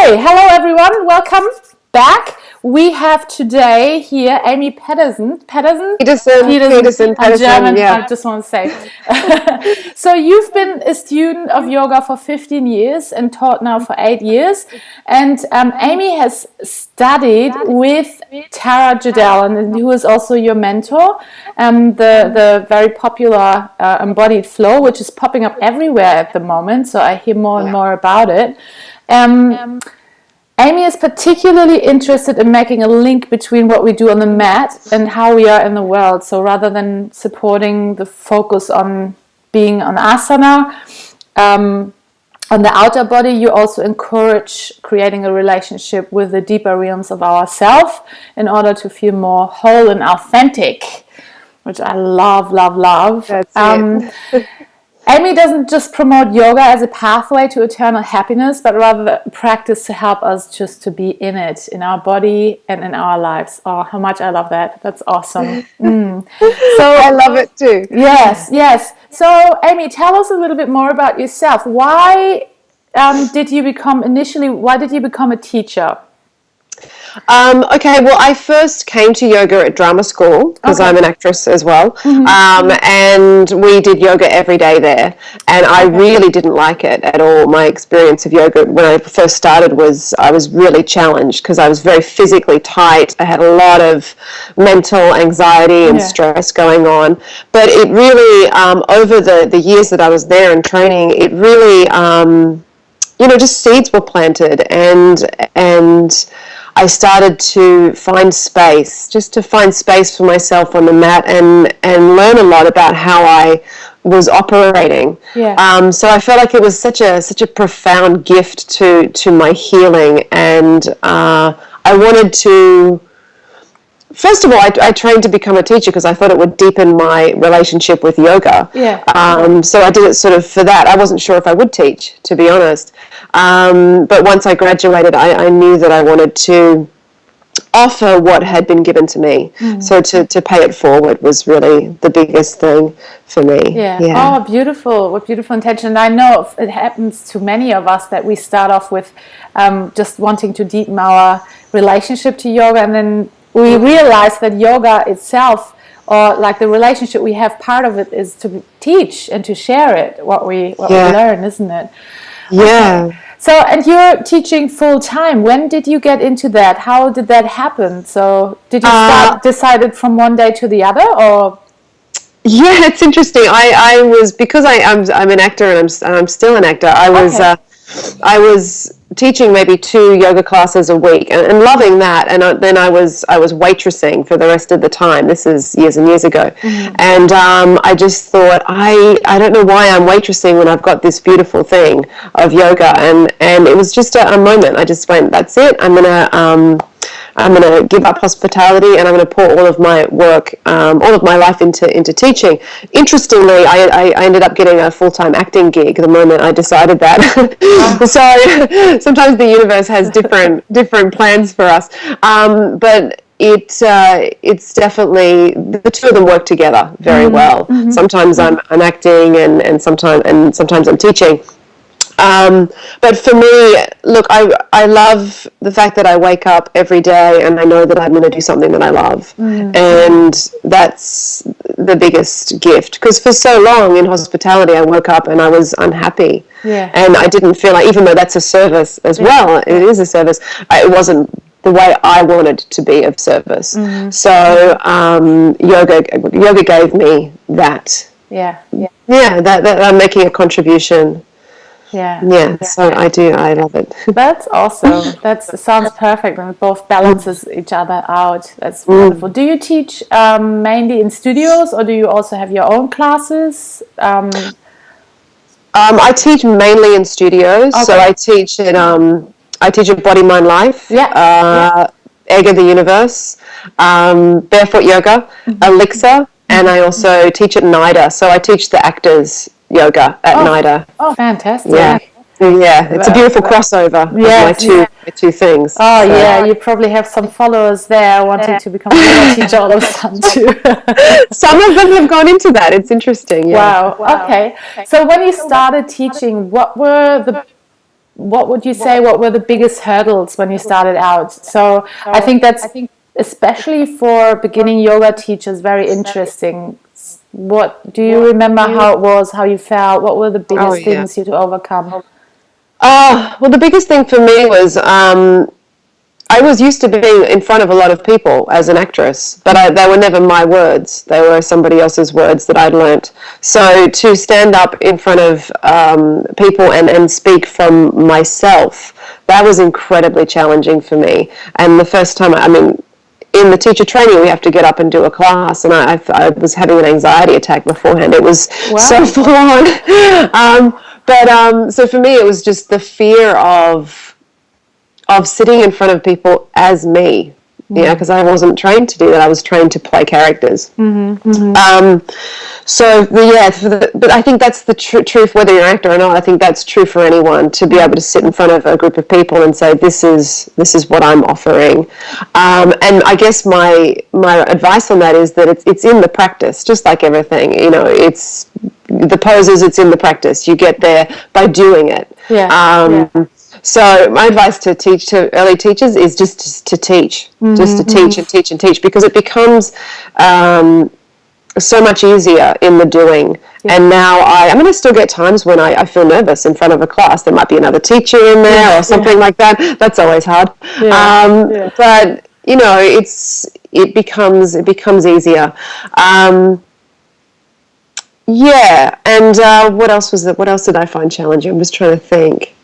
Okay, hello everyone, welcome back. We have today here Aimee Pedersen. Pedersen, I'm German, yeah. I just want to say. So you've been a student of yoga for 15 years and taught now for 8 years. And Aimee has studied with Tara Judelle, and who is also your mentor, the very popular Embodied flow, which is popping up everywhere at the moment. So I hear more and more about it. Aimee is particularly interested in making a link between what we do on the mat and how we are in the world. So rather than supporting the focus on being on asana, on the outer body, you also encourage creating a relationship with the deeper realms of ourself in order to feel more whole and authentic, which I love, love, love. That's it. Aimee doesn't just promote yoga as a pathway to eternal happiness, but rather a practice to help us just to be in it, in our body and in our lives. Oh, how much I love that. That's awesome. So I love it too. Yes. So Aimee, tell us a little bit more about yourself. Why did you become a teacher? Okay, well, I first came to yoga at drama school because I'm an actress as well, and we did yoga every day there, and I really didn't like it at all. My experience of yoga when I first started I was really challenged because I was very physically tight. I had a lot of mental anxiety and stress going on, but it really, over the years that I was there and training, it really, just seeds were planted, and I started to find space for myself on the mat and learn a lot about how I was operating. So I felt like it was such a profound gift to my healing, and I wanted to. First of all, I trained to become a teacher because I thought it would deepen my relationship with yoga. So I did it sort of for that. I wasn't sure if I would teach, to be honest. But once I graduated, I knew that I wanted to offer what had been given to me. So to pay it forward was really the biggest thing for me. Oh, beautiful. What beautiful intention. And I know it happens to many of us that we start off with just wanting to deepen our relationship to yoga, and then we realize that yoga itself, or like the relationship we have, part of it is to teach and to share it, what we learn, isn't it? Okay. So, and you're teaching full time. When did you get into that? How did that happen? So, did you decided from one day to the other, or? Yeah, it's interesting. I was, because I'm an actor and I'm still an actor. I was teaching maybe 2 yoga classes a week and loving that, and then I was waitressing for the rest of the time. This is years and years ago, and I just thought I don't know why I'm waitressing when I've got this beautiful thing of yoga, and it was just a moment. I just went, that's it. I'm gonna give up hospitality, and I'm gonna pour all of my work, all of my life into teaching. Interestingly, I ended up getting a full-time acting gig the moment I decided that. So sometimes the universe has different plans for us, but it's definitely, the two of them work together very well. Sometimes I'm acting, and sometimes I'm teaching. But for me, look, I love the fact that I wake up every day and I know that I'm going to do something that I love. And that's the biggest gift. Because for so long in hospitality, I woke up and I was unhappy. And I didn't feel like, even though that's a service as well, it is a service, it wasn't the way I wanted to be of service. So yoga gave me that. That I'm making a contribution. So I love it. That's awesome. That sounds perfect, and it both balances each other out. That's wonderful. Do you teach mainly in studios, or do you also have your own classes? I teach mainly in studios. So I teach at Body, Mind, Life, Egg of the Universe, Barefoot Yoga, Elixir, and I also teach at NIDA. So I teach the actors yoga at NIDA. Oh, fantastic. It's a beautiful crossover of my two things. You probably have some followers there wanting to become a yoga teacher all of a sudden too. Some of them have gone into that. It's interesting. Wow. Okay. So when you started teaching, what were the what would you say, what were the biggest hurdles when you started out? So I think that's, especially for beginning yoga teachers, very interesting. What do you remember how it was, how you felt? What were the biggest things you had to overcome? Well, the biggest thing for me was I was used to being in front of a lot of people as an actress, but they were never my words. They were somebody else's words that I'd learnt. So to stand up in front of people and speak from myself, that was incredibly challenging for me. And the first time, in the teacher training, we have to get up and do a class, and I was having an anxiety attack beforehand. It was so full on. So for me, it was just the fear of sitting in front of people as me, because I wasn't trained to do that. I was trained to play characters. But I think that's the truth, whether you're an actor or not. I think that's true for anyone, to be able to sit in front of a group of people and say, this is what I'm offering. And I guess my advice on that is that it's in the practice, just like everything. It's the poses. It's in the practice. You get there by doing it. So my advice to early teachers is just to teach, just to teach and teach and teach, because it becomes so much easier in the doing. And now I still get times when I feel nervous in front of a class. There might be another teacher in there or something like that. That's always hard. But it becomes easier. And what else was it? What else did I find challenging? I'm just trying to think.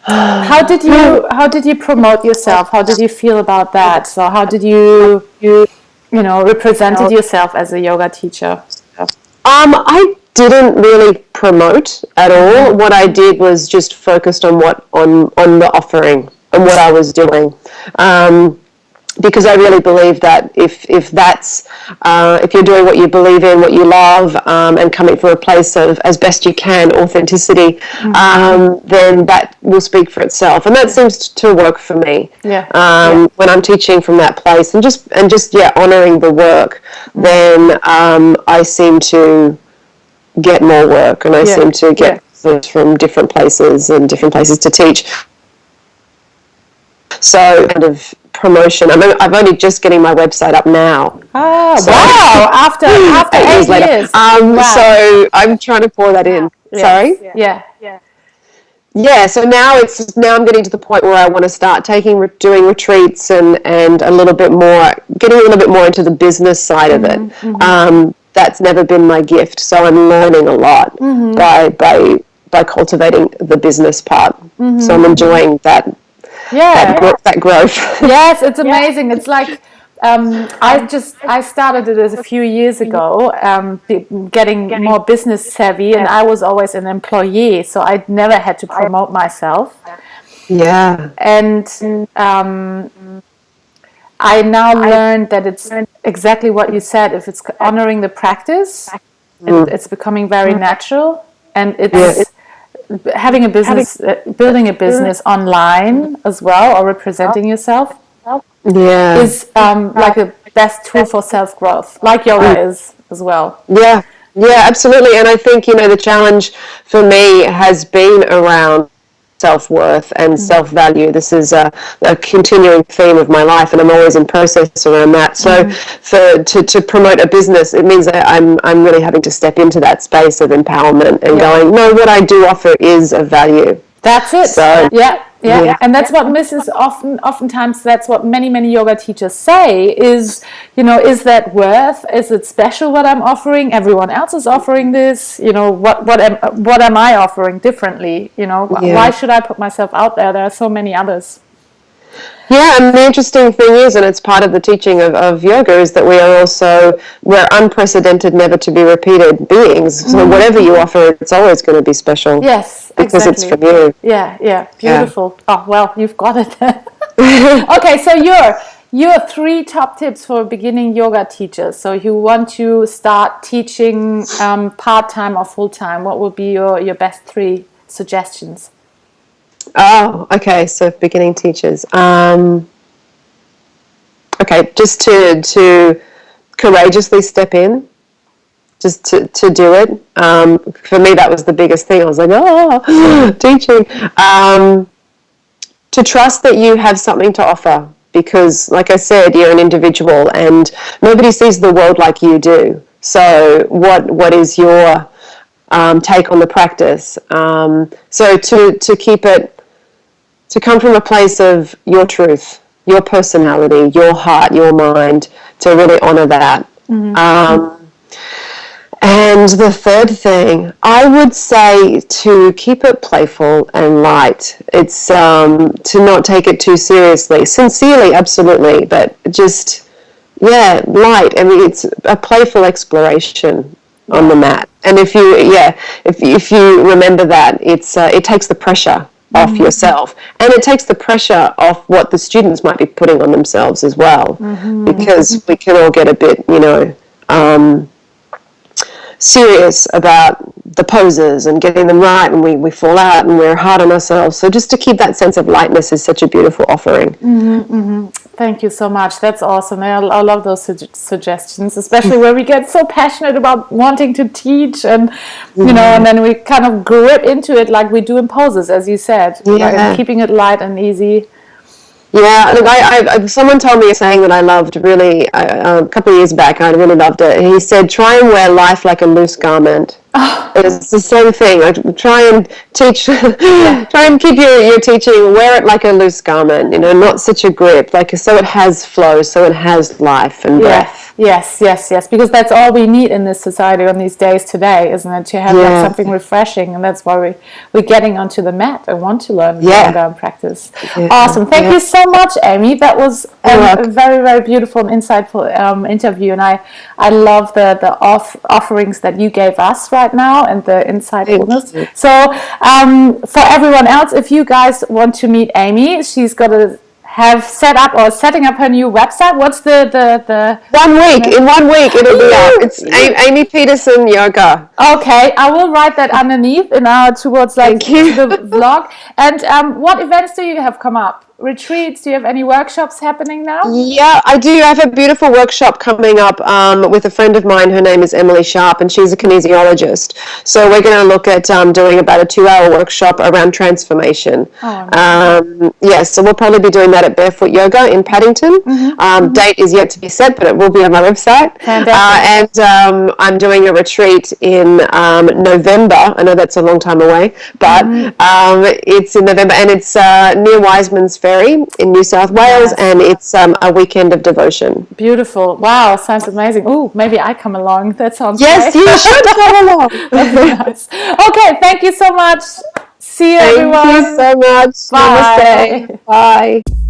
How did you promote yourself? How did you feel about that? So how did you represented yourself as a yoga teacher? I didn't really promote at all. What I did was just focused on on the offering and what I was doing. Because I really believe that if you're doing what you believe in, what you love, and coming from a place of, as best you can, authenticity, then that will speak for itself, and that seems to work for me. When I'm teaching from that place and just honoring the work, then I seem to get more work, and I seem to get from different places and different places to teach. So kind of promotion. I'm only just getting my website up now. Oh, so, wow! After 8 years later. So I'm trying to pour that in. Sorry. So now I'm getting to the point where I want to start doing retreats and a little bit more, getting a little bit more into the business side of it. That's never been my gift, so I'm learning a lot by cultivating the business part. So I'm enjoying that. That growth. Yes, it's amazing. It's like I started it a few years ago, getting more business savvy, and I was always an employee, so I never had to promote myself. And I now learned that it's exactly what you said. If it's honoring the practice, it's becoming very natural, and it's having a business, building a business online as well, or representing yourself, is like the best tool for self-growth, like yoga is as well. Absolutely. And I think the challenge for me has been around self-worth and self-value. This is a continuing theme of my life, and I'm always in process around that. So to promote a business, it means that I'm really having to step into that space of empowerment and going, no, what I do offer is of value. That's it. So and that's what oftentimes that's what many yoga teachers say is, is that worth? Is it special what I'm offering? Everyone else is offering this. What am I offering differently? Why should I put myself out there? There are so many others. And the interesting thing is, and it's part of the teaching of yoga, is that we're unprecedented, never to be repeated beings. So whatever you offer, it's always going to be special. Yes, because it's from you. Beautiful. Oh well, you've got it. Okay, so your 3 top tips for beginning yoga teachers. So you want to start teaching part-time or full-time. What would be your best 3 suggestions? Oh, okay. So beginning teachers. Okay, just to courageously step in, just to do it. For me, that was the biggest thing. I was like, teaching. To trust that you have something to offer, because, like I said, you're an individual and nobody sees the world like you do. So what is your take on the practice? So to keep it, to come from a place of your truth, your personality, your heart, your mind, to really honor that. And the third thing, I would say to keep it playful and light. It's to not take it too seriously. Sincerely, absolutely, but just, light. I mean, it's a playful exploration on the mat. And if you remember that, it takes the pressure off yourself, and it takes the pressure off what the students might be putting on themselves as well, because we can all get a bit, serious about the poses and getting them right, and we fall out and we're hard on ourselves. So just to keep that sense of lightness is such a beautiful offering. Thank you so much. That's awesome. I love those suggestions, especially where we get so passionate about wanting to teach, and and then we kind of grip into it like we do in poses, as you said, like keeping it light and easy. Yeah, look, I someone told me a saying that I loved really a couple of years back. I really loved it. He said, "Try and wear life like a loose garment." It's the same thing. Like, try and teach, try and keep your teaching, wear it like a loose garment. Not such a grip, so it has flow, so it has life and breath. Yes, because that's all we need in this society on these days today, isn't it? To have something refreshing, and that's why we're getting onto the mat and want to learn yoga and practice. Awesome. Thank you so much, Aimee. That was a very, very beautiful and insightful interview, and I love the offerings that you gave us right now and the insightfulness. So for everyone else, if you guys want to meet Aimee, she's got a setting up her new website. What's the 1 week? In 1 week it'll be up. It's Aimee Pedersen Yoga. Okay, I will write that underneath towards the vlog. And what events do you have come up? Retreats? Do you have any workshops happening now? Yeah, I do. I have a beautiful workshop coming up with a friend of mine. Her name is Emily Sharp, and she's a kinesiologist. So we're going to look at doing about a 2-hour workshop around transformation. So we'll probably be doing that at Barefoot Yoga in Paddington. Date is yet to be set, but it will be on my website. And I'm doing a retreat in November. I know that's a long time away, but it's in November, and it's near Wiseman's Ferry in New South Wales, and it's a weekend of devotion. Beautiful. Wow, sounds amazing. Ooh, maybe I come along. That sounds great. You should come along. Nice. Okay, thank you so much. See you, everyone. Thank you so much. Bye. Namaste. Bye.